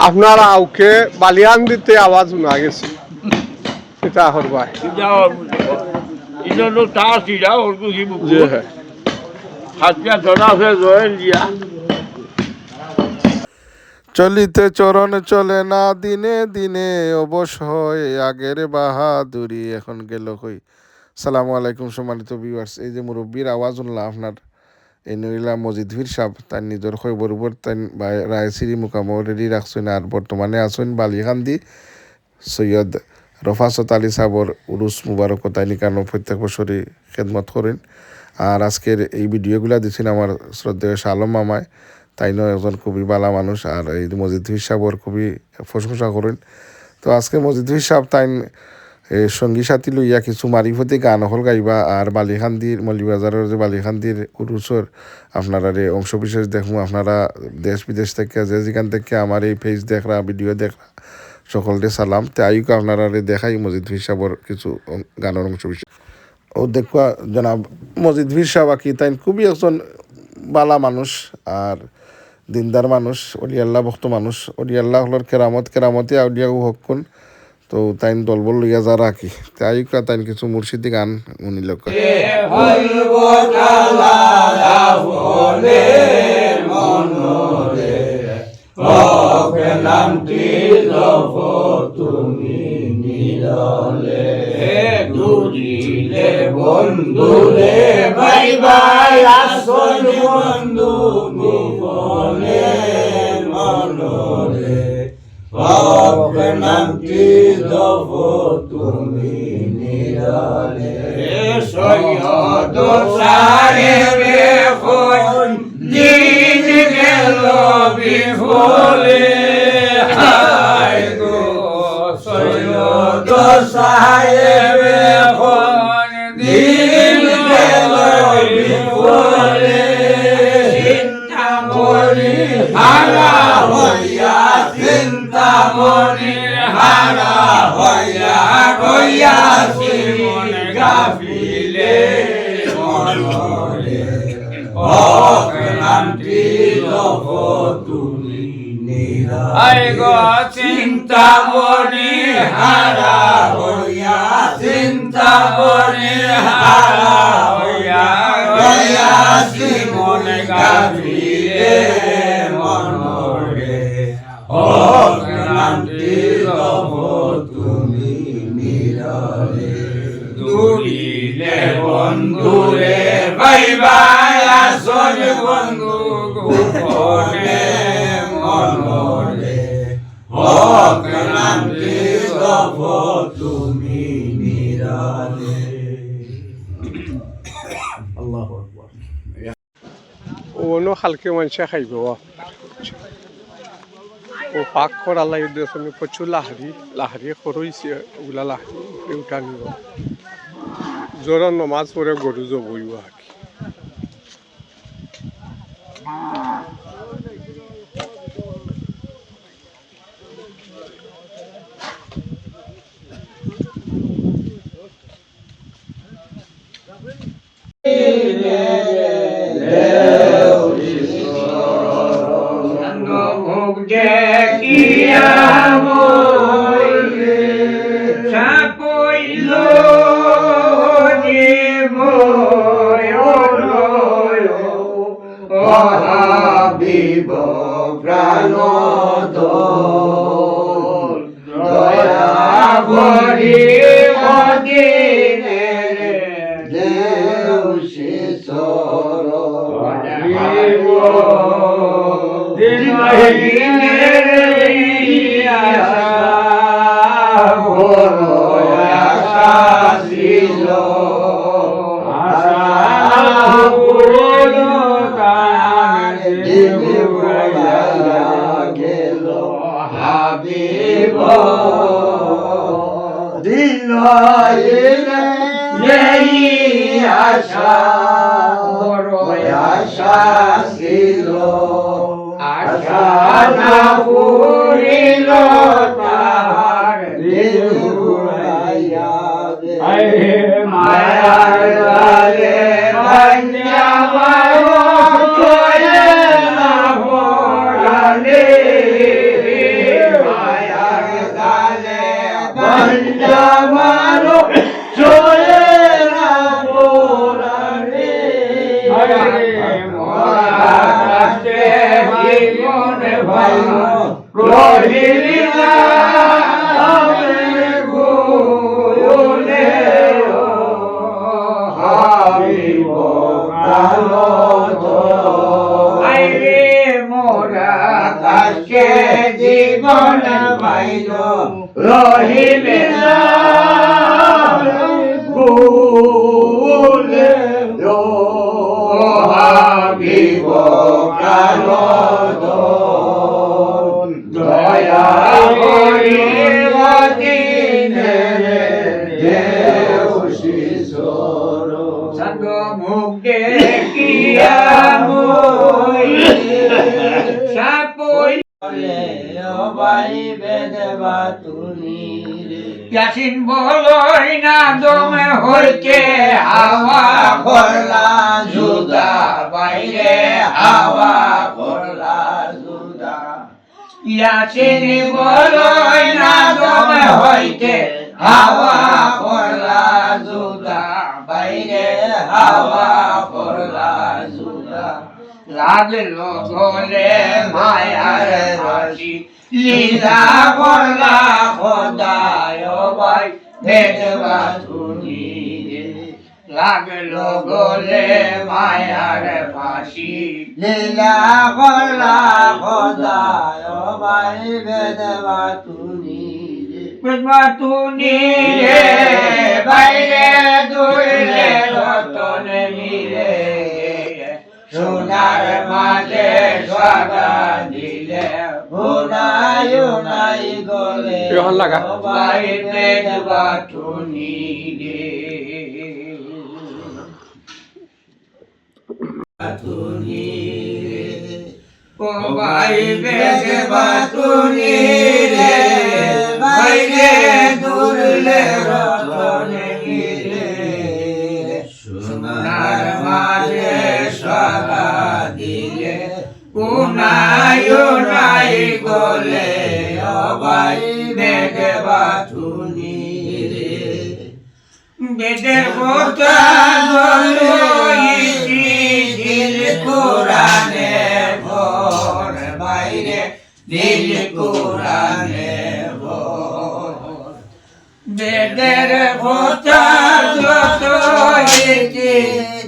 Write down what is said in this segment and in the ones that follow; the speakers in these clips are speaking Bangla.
আপনার আউকে বালিয়ান দিতে আওয়াজ শোনা গেছে এটা হরবাই চলিতে চরণ চলে না দিনে দিনে অবশ্যই আগের বাহাদুরি এখন গেল কই। সালামু আলাইকুম সম্মানিত ভিউয়ার্স, এই যে মুরব্বীর আওয়াজ শুনলাম আপনার এই নইলা মজিদভির সাহেব তার নিজের খবর উপর তাই রায়সিরি মোকামো রেডি রাখছেন আর বর্তমানে আছেন বালিখান্দি সৈয়দ রফাসত আলী সাবর উরুস মুবারক তাই নিকানো প্রত্যেক বছরই খেদমত করেন। আর আজকের এই ভিডিওগুলো দিচ্ছেন আমার শ্রদ্ধেয় শালম মামায়, তাই নয় একজন খুবই ভালো মানুষ আর এই মজিদভির সাহেবর খুবই প্রশংসা করেন। তো আজকে মজিদভির সাহেব তাই সঙ্গী সাথী লইয়া কিছু মারিফতি গান হল গাইবা আর বালিখান্দির মলিবাজারের যে বালিখান্দির উরুসর আপনারা অংশ বিশেষ দেখুন। আপনারা দেশ বিদেশ থেকে যে যেখান থেকে আমার এই পেজ দেখরা ভিডিও দেখরা সকলকে সালাম। তাইক আপনারা দেখাই মজিদ ভির সাহেবর কিছু গানের অংশ বিশেষ ও দেখবা জনাব মজিদ ভির সাহেব কি তাই খুবই একজন বালা মানুষ আর দিনদার মানুষ, অলিয়াল্লাহ ভক্ত মানুষ। অলিয়াল্লাহ হলোর কেরামতে আউলিয়াও হকুন। তো তাইন দলবল লইয়া যা রাখি তাই তাইন কিছু মুর্শিদি গান উনি লোক বন্ধুরে ভাই ভাই আসল বন্ধু গোপনে মনরে নামটি দব তুমি নিরালে সৈয়দ সাহেবে হন দিন গেল বিফলে হায় গো সৈয়দ সাহেবে হন দিন গেল বিফলে চিন্তা করি হারা হইয়া চিন্তা মনির হারা হইয়া গইয়াছি মন গাফিলে মনরে অক্লান্তি লভ তুমি নিরা আই গো চিন্তা মনির হারা হইয়া চিন্তা মনির হারা হইয়া গইয়াছি মন গাফিলে মনরে অক্লান্তি লভ তুমি নিরালে দূরিলে বন্ধুরে ভাই ভাই আসল বন্ধু গোপনে মনরে অক্লান্তি লভ তুমি নিরালে। আল্লাহু আকবার। ওনো হালকে মানুষে খাইব ও পাক করা লাগে প্রচুর লাহারি খরইছে ওগুলা লাহারি উঠা নিব জোর নমাজ পরে গরু জবইব আর কি। প্রাণ দয়া ভরি মদিনে দেউসি সর আশা ছিল আশা না পুরিল তার রহিবে না ভুলে রহিব প্রাণ দয়া করিব দিনে দেও শিশোর সাধ মুখ দেখিয়া মই সাপই ইয়াসিন বলই না দমে হইকে হাওয়া করলা জুদা বাইরে হাওয়া করলা জুদা ইয়াসিন বলই না দমে হইকে হাওয়া করলা জুদা বাইরে হাওয়া করলা জুদা লাগলো গলে মায়ার রাশি লীলা করলা খোদায় ভাই দেখবা তুমি লাগলো গলে মায়ার ফাঁসি লীলা করলা খোদায় ভাই দেখবা তুমি বেদবা তুমি বাইরে দূরে রতন মিলে সোনার মাঝে সাদা দিলে হুনাই হুনাই গলে এখন লাগা বাইরে বাটুনি রে বাটুনি ও বাইরে বাটুনি রে বাইরে দূরলে রতনে মিলে সোনার মাঝে সাদা দিলে কোনায় নাই গলে অবাই দেখবা তুমি রে বেদের কথা জলইছি দিল কোরআনে ভোর বাইরে দিল কোরআনে ভোর বেদের কথা জলইছি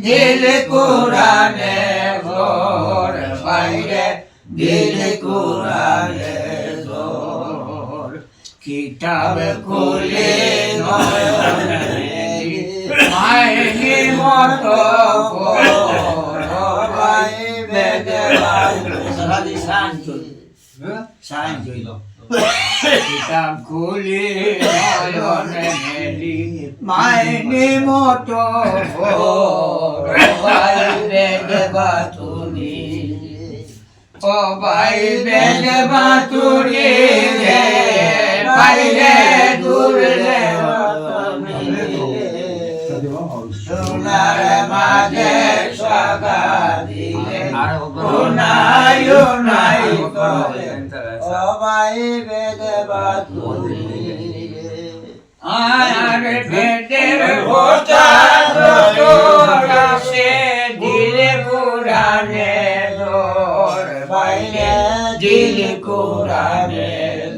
দিল কোরআনে ভোর বাইরে দিল কোরআনে ভোর কিতাব খুলে মায়ের মতো বাইরে কিতাব খুলে মাইনি মতো বাইরে দেবা তুমি ও বাইরে দেবা তুমি রে বাইরে দূরে সোনার মাঝে সাগা দিলে নাই নাই করে সবাই বেদবা তুমি আর বেদের ভোটা সে দিলে কোরআনে দোর বাইরে দিলে কোরআনে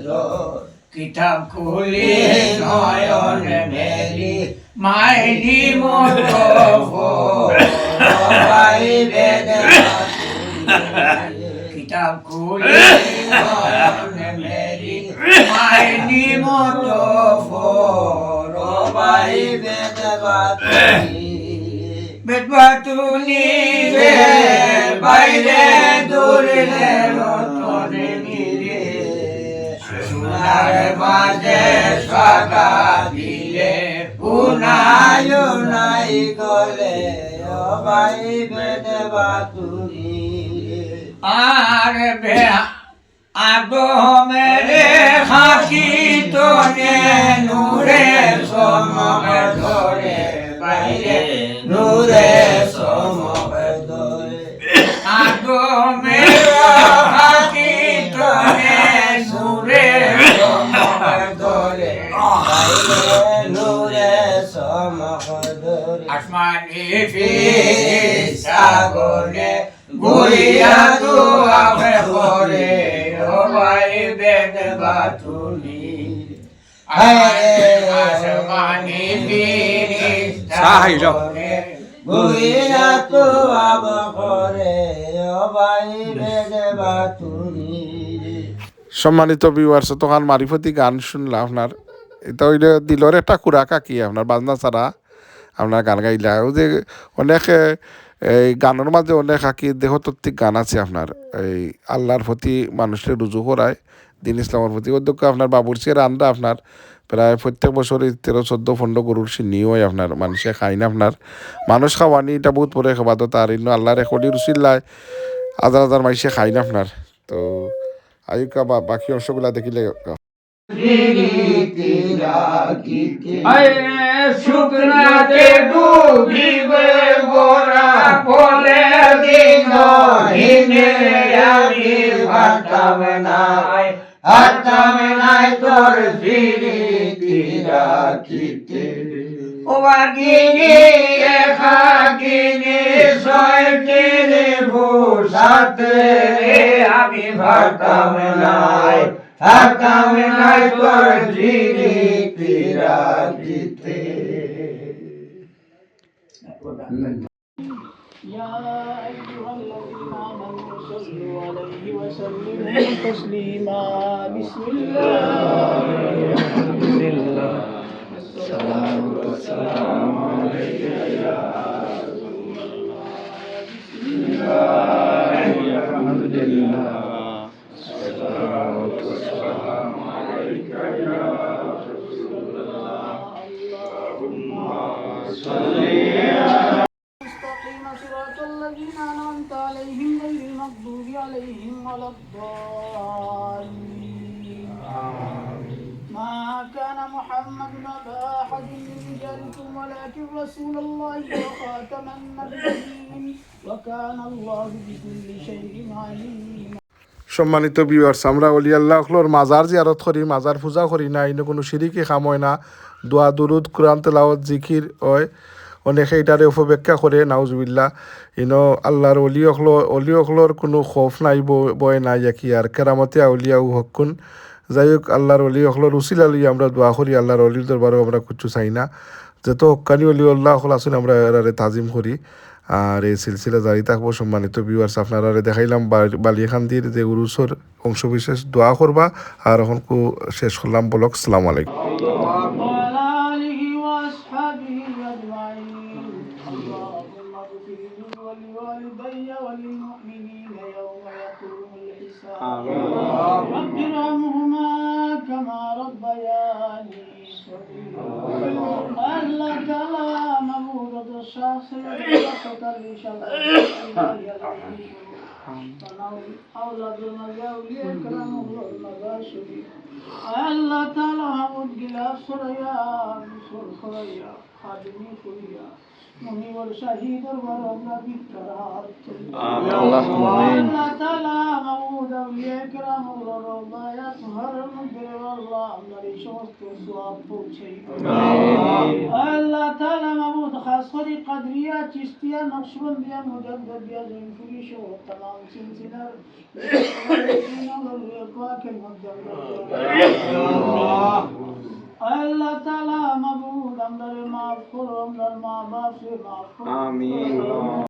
দোর কিতাব খুলে নয়ন মেলি মাইনি মতো সবাই বেদবা কিতাব খুলে নয়ন মেলি মাইনি মতো সবাই বেদবা বেদবা তুমি রে বাইরে দূরে রতনে মিলে সোনার মাঝে সাদা দিলে উনাই নাই গলে সবাই বেদবা তুমি আর আগো মেরে হাসি তোনে নূরে সমগ ধরে বাইরে নূরে সমগ ধরে আগো মেরে হাসি তোনে নূরে সমগ ধরে বাইরে নূরে সমগ ধরে আসমানি সাগরে গুইয়া তু আবে করে ও ভাই বেদবা তুমি আসমানি সাগরে গুইয়া তু আবে করে ও ভাই বেদবা তুমি সম্মানিত ভিউয়ার্স, তখন মারিফতি গান শুনলাম আপনার এটা ওই দিলর একটা খুরাকা কি আপনার বাজনা ছাড়া আপনার গান গাইলা ও যে অনেক এই গানের মাঝে অনেক আঁকি দেহতত্ত্বিক গান আছে আপনার এই আল্লাহর প্রতি মানুষের রুজু করায় দিন ইসলামের প্রতি অধ্যক্ষ আপনার বাবুরচির রান্না আপনার প্রায় প্রত্যেক বছরই 13, 14, 15 গরুর সিন্নি হয় আপনার মানুষে খাই না আপনার মানুষ খাওয়ানি এটা বহুত পরে খাবাত তার ইন্য আল্লাহর রেকর্ডি রুচিল্লায় হাজার হাজার মানুষে খাই না আপনার তো আয়ুকা বা বাকি অংশগুলা দেখিলে শুকনাতে ডুবিবে গোরা বলে দিন হিনে আমি ভাতাম নাই তোর ফিরিতি রাখিতে ও বাগিনি একাকিনি সয়টিরে ভূষাতে আমি ভাতাম নাই তোর ফিরিতি রাখিতে يا أيها الذين آمنوا صلوا عليه وسلموا تسليما بسم الله الحمد لله الصلاة والسلام عليك يا رسول الله بسم الله الحمد لله الصلاة والسلام عليك يا رسول الله اللهم صل مستقيم صراط الذين أنعمت عليهم غير المغضوب عليهم ولا الضالين ما كان محمد أبا أحد من رجالكم ولكن رسول الله وخاتم النبيين وكان الله بكل شيء عليما সম্মানিত ভিউয়ার্স আমরা অলি আল্লাহর মাজার জিয়ারত করি মাজার পূজা করি না ইনো কোনো সিরিকি কাম হয় না দোয়া দুরুদ কোরআন তেলাওয়াত জিকির হয় অনেকে এটারে উপব্যাখ্যা করে নাউজুবিল্লাহ ইনো আল্লাহর অলিয়কলর কোনো খৌফ নাই বয় নাই কি আর কেরামতে আউলিয়াউ হকুন যাই হোক আল্লাহর অলিয়কলর উসিল আলী আমরা দোয়া করি আল্লাহর অলির দরবারও আমরা কিছু চাই না যত হক্কানি অলি আল্লাহ আসুন আমরা এরারে তাজিম করি আর এই সিলসিলা জারি থাকবো সম্মানিত ভিউয়ার্স আপনারা দেখাইলাম বালিয়াখান্দির যে উরুসর অংশবিশেষ দোয়া করবা আর এখন শেষ করলাম বলক আসসালামু আলাইকুম وعلى آله وأصحابه أجمعين اللهم اغفر لي ولوالدي وللمؤمنين يوم يقوم الحساب رب ارحمهما كما ربياني صغيرا ألا كلام مورد الشخص وتكرش أولادنا يولي أكرمه المباشرين الله تعالى حمد جلاس سريا بسر خريا خادمي خريا مني والشهيد ورمنا بالكرار اللهم آمين. الله تعالى محمود أولياء كرام الله يا سهر المجر والله نري شوست سواب پوچھي الله تعالى محمود خاص خري قدرية چشتية نقشبندية مجددية زنفري شو تمام سلسلة اللہ تعالی مبعود اندر معاف کرو اندر ماں باپ سے معاف کرو آمین